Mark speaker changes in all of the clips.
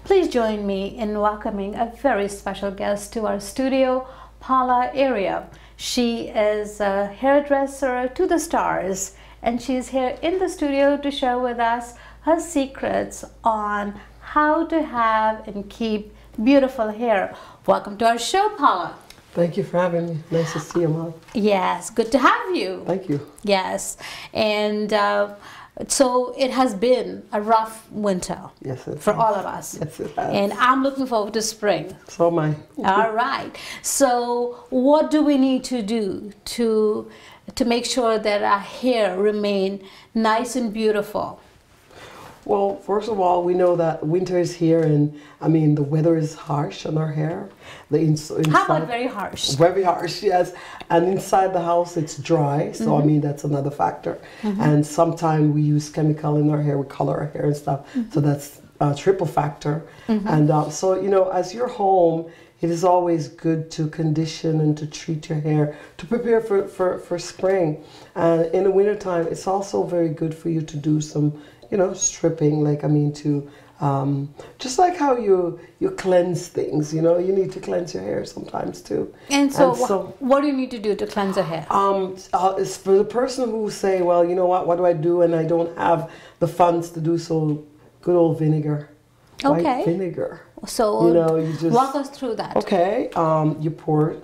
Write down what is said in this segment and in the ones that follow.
Speaker 1: Please join me in welcoming a very special guest to our studio, Paula Eriya. She is a hairdresser to the stars, and she's here in the studio to share with us her secrets on how to have and keep beautiful hair. Welcome to our show, Paula.
Speaker 2: Thank you for having me. Nice to see you, Mom.
Speaker 1: Yes, good to have you.
Speaker 2: Thank you.
Speaker 1: Yes, and so it has been a rough winter.
Speaker 2: Yes, it
Speaker 1: for
Speaker 2: has.
Speaker 1: all of us.
Speaker 2: Yes, it has.
Speaker 1: And I'm looking forward to spring.
Speaker 2: So am I.
Speaker 1: All right. So what do we need to do to make sure that our hair remain nice and beautiful?
Speaker 2: Well, first of all, we know that winter is here, and I mean the weather is harsh on our hair.
Speaker 1: How about very harsh?
Speaker 2: Very harsh, yes. And inside the house, it's dry, so I mean that's another factor. And sometimes we use chemical in our hair, we color our hair and stuff, so that's a triple factor. And so you know, as you're home, it is always good to condition and to treat your hair to prepare for spring. And in the wintertime, it's also very good for you to do some, you know, stripping, like I mean to just like how you cleanse things, you know, you need to cleanse your hair sometimes too.
Speaker 1: And so, what do you need to do to cleanse your hair?
Speaker 2: It's for the person who say, well, you know what do I do, and I don't have the funds to do so, good old vinegar.
Speaker 1: Okay.
Speaker 2: White vinegar.
Speaker 1: So
Speaker 2: you know, you just
Speaker 1: walk us through that.
Speaker 2: Okay. You pour.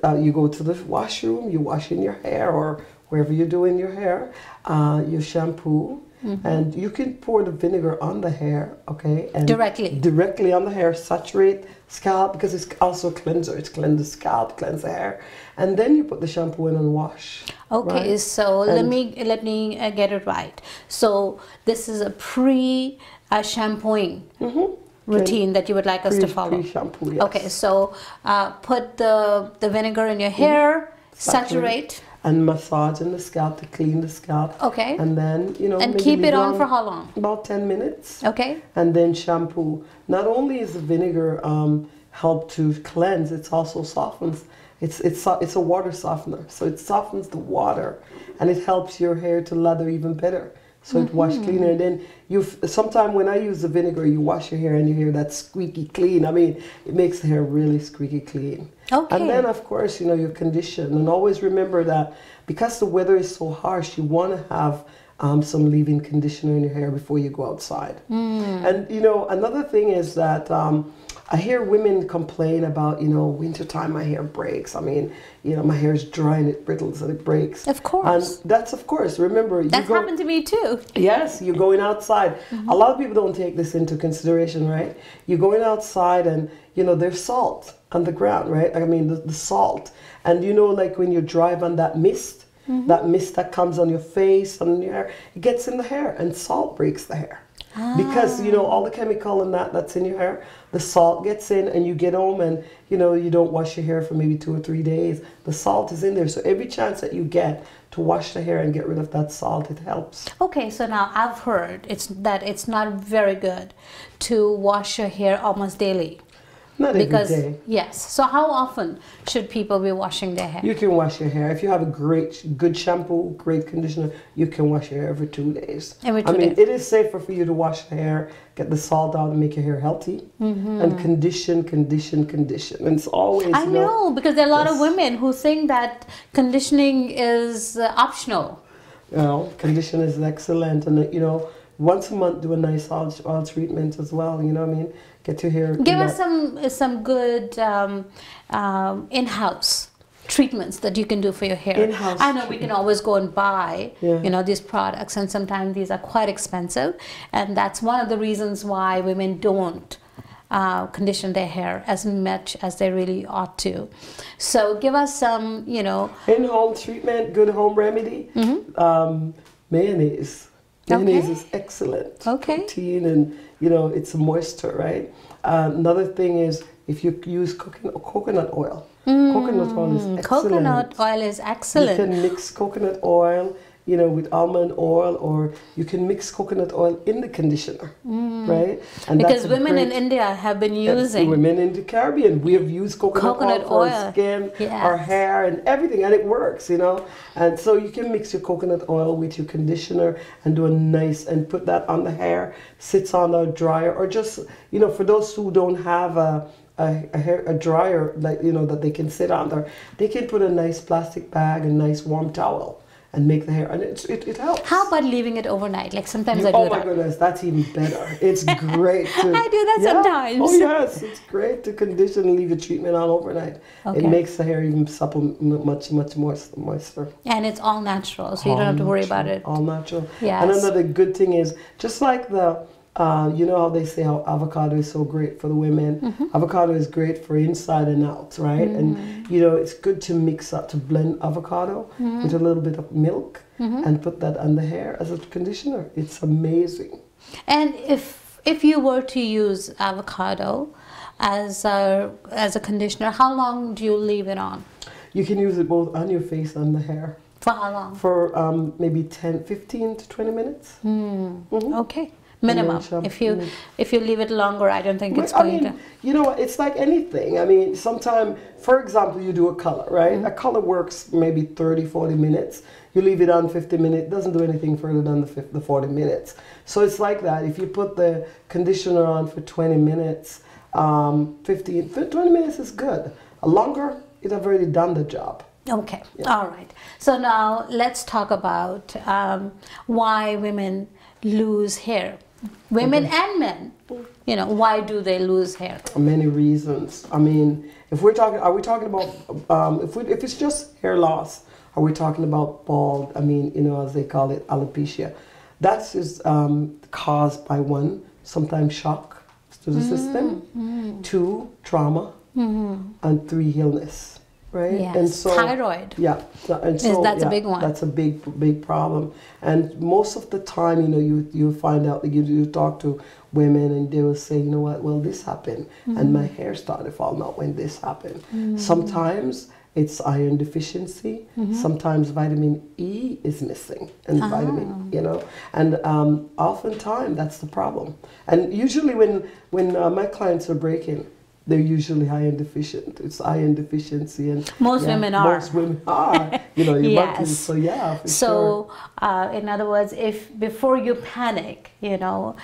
Speaker 2: You go to the washroom. You wash in your hair or wherever you're doing your hair. You shampoo. And you can pour the vinegar on the hair, okay? And directly on the hair, saturate scalp, because it's also a cleanser. It's cleanse the scalp, cleanse the hair, and then you put the shampoo in and wash.
Speaker 1: Okay,
Speaker 2: right?
Speaker 1: so let me get it right. So this is a pre-shampooing routine that you would like us to follow.
Speaker 2: Pre-shampoo, yes.
Speaker 1: Okay, so put the vinegar in your hair, saturate.
Speaker 2: And massage in the scalp to clean the scalp.
Speaker 1: Okay.
Speaker 2: And then, you know,
Speaker 1: and keep it on for how long?
Speaker 2: About 10 minutes.
Speaker 1: Okay.
Speaker 2: And then shampoo. Not only is the vinegar help to cleanse, it also softens. It's a water softener, so it softens the water, and it helps your hair to lather even better. So it wash cleaner, and then sometimes when I use the vinegar, you wash your hair and you hear that squeaky clean. I mean, it makes the hair really squeaky clean.
Speaker 1: Okay.
Speaker 2: And then of course, you know, you condition, and always remember that because the weather is so harsh, you want to have some leave-in conditioner in your hair before you go outside. And you know, another thing is that I hear women complain about, you know, wintertime my hair breaks. I mean, you know, my hair is dry and it brittles and it breaks.
Speaker 1: Of course.
Speaker 2: And that's, of course, remember.
Speaker 1: That's happened to me too.
Speaker 2: Yes, you're going outside. A lot of people don't take this into consideration, right? You're going outside and, you know, there's salt on the ground, right? I mean, the salt. And, you know, like when you drive on that mist, that mist that comes on your face, on your hair, it gets in the hair, and salt breaks the hair. Because, you know, all the chemical and that's in your hair, the salt gets in, and you get home and, you know, you don't wash your hair for maybe 2 or 3 days. The salt is in there. So every chance that you get to wash the hair and get rid of that salt, it helps.
Speaker 1: Okay, so now I've heard that it's not very good to wash your hair almost daily.
Speaker 2: Not every day.
Speaker 1: Yes. So how often should people be washing their hair?
Speaker 2: You can wash your hair. If you have a good shampoo, great conditioner, you can wash your hair every 2 days.
Speaker 1: Every 2 days.
Speaker 2: I mean, it is safer for you to wash the hair, get the salt out and make your hair healthy. And condition. And it's always,
Speaker 1: I know, because there are a lot of women who think that conditioning is optional.
Speaker 2: Well, condition is excellent. And, you know, once a month do a nice oil treatment as well, you know what I mean? Get your hair.
Speaker 1: Give us some good in-house treatments that you can do for your hair.
Speaker 2: In-house
Speaker 1: I know we can always go and buy,
Speaker 2: Yeah.
Speaker 1: you know, these products, and sometimes these are quite expensive, and that's one of the reasons why women don't condition their hair as much as they really ought to. So give us some, you know,
Speaker 2: in-home treatment, good home remedy. Mayonnaise. Mayonnaise is excellent.
Speaker 1: Okay.
Speaker 2: Protein, and you know, it's moisture, right? Another thing is if you use coconut oil. Coconut oil is excellent.
Speaker 1: Coconut oil is excellent.
Speaker 2: You can mix coconut oil, you know, with almond oil, or you can mix coconut oil in the conditioner, right? And
Speaker 1: because women in India have been using
Speaker 2: women in the Caribbean, we have used coconut oil for our skin, our hair, and everything, and it works, you know. And so you can mix your coconut oil with your conditioner and do a nice, and put that on the hair, sits on a dryer, or just, you know, for those who don't have a dryer, like, you know, that they can sit under, they can put a nice plastic bag, a nice warm towel, and make the hair, and it helps.
Speaker 1: How about leaving it overnight? Like sometimes I do
Speaker 2: that. Oh
Speaker 1: that.
Speaker 2: my goodness, that's even better. It's great to...
Speaker 1: I do that sometimes.
Speaker 2: Oh yes, it's great to condition and leave your treatment on overnight. Okay. It makes the hair even supple, much more moister.
Speaker 1: And it's all natural, so you don't have to worry about it.
Speaker 2: All natural.
Speaker 1: Yes.
Speaker 2: And another good thing is, just like the... you know how they say how avocado is so great for the women. Avocado is great for inside and out, right? And you know, it's good to mix up, to blend avocado with a little bit of milk and put that on the hair as a conditioner. It's amazing.
Speaker 1: And if you were to use avocado as a conditioner, how long do you leave it on?
Speaker 2: You can use it both on your face and the hair.
Speaker 1: For how long?
Speaker 2: For maybe 15 to 20 minutes.
Speaker 1: Okay. Minimum. If you leave it longer, I don't think it's going to.
Speaker 2: You know, it's like anything. I mean, sometimes, for example, you do a color, right? A color works maybe 30, 40 minutes. You leave it on 50 minutes, it doesn't do anything further than the 40 minutes. So it's like that. If you put the conditioner on for 20 minutes, 20 minutes is good. Longer, it have already done the job.
Speaker 1: Okay. Yeah. All right. So now let's talk about why women lose hair. Women and men, you know, why do they lose hair?
Speaker 2: Many reasons. I mean, if we're talking, are we talking about, if it's just hair loss, are we talking about bald? I mean, you know, as they call it, alopecia. That's just caused by one, sometimes shock to the system, 2, trauma, and 3, illness. Right?
Speaker 1: Yes.
Speaker 2: And so,
Speaker 1: thyroid.
Speaker 2: Yeah. And so
Speaker 1: that's a big one.
Speaker 2: That's a big problem. And most of the time, you know, you find out, you talk to women and they will say, you know what, well, this happened and my hair started falling out when this happened. Sometimes it's iron deficiency. Sometimes vitamin E is missing, and vitamin, you know, and oftentimes that's the problem. And usually when my clients are breaking, they're usually iron deficient. It's iron deficiency, and
Speaker 1: most women are.
Speaker 2: Most women are. You know, you
Speaker 1: yes.
Speaker 2: So yeah. For
Speaker 1: so, in other words, if before you panic, you know,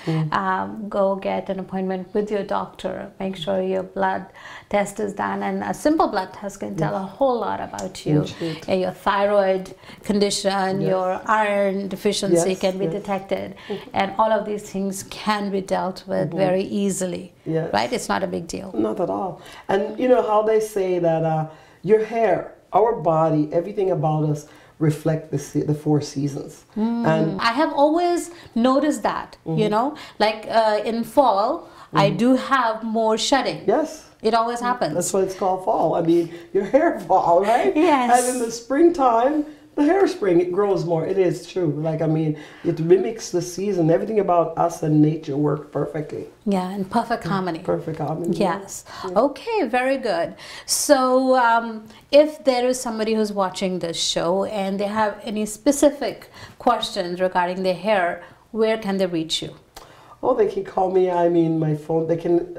Speaker 1: go get an appointment with your doctor. Make sure your blood test is done, and a simple blood test can tell a whole lot about you. Your thyroid condition, your iron deficiency can be detected, and all of these things can be dealt with very easily. Yes. Right? It's not a big deal.
Speaker 2: Not at all. And you know how they say that your hair, our body, everything about us reflect the 4 seasons. And
Speaker 1: I have always noticed that, you know, like in fall, I do have more shedding.
Speaker 2: Yes.
Speaker 1: It always happens.
Speaker 2: That's why it's called fall. I mean, your hair fall, right?
Speaker 1: Yes.
Speaker 2: And in the springtime, the hairspring, it grows more. It is true. Like, I mean, it mimics the season. Everything about us and nature work perfectly.
Speaker 1: Yeah, in perfect harmony.
Speaker 2: Perfect harmony.
Speaker 1: Yes. Yeah. Okay, very good. So if there is somebody who's watching this show and they have any specific questions regarding their hair, where can they reach you?
Speaker 2: Oh, they can call me. I mean, my phone. They can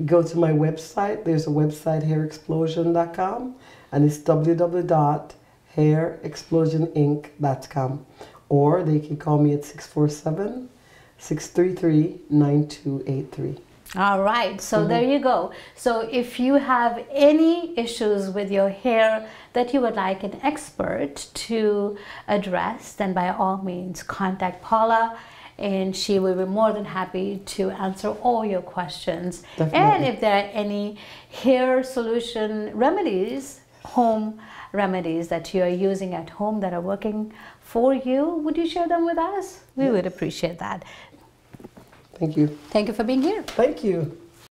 Speaker 2: go to my website. There's a website, hairexplosion.com, and it's www.hairexplosioninc.com, or they can call me at 647-633-9283.
Speaker 1: All right, so there you go. So if you have any issues with your hair that you would like an expert to address, then by all means contact Paula, and she will be more than happy to answer all your questions. Definitely. And if there are any hair solution remedies, home remedies that you are using at home that are working for you, would you share them with us? We would appreciate that.
Speaker 2: Thank you.
Speaker 1: Thank you for being here.
Speaker 2: Thank you.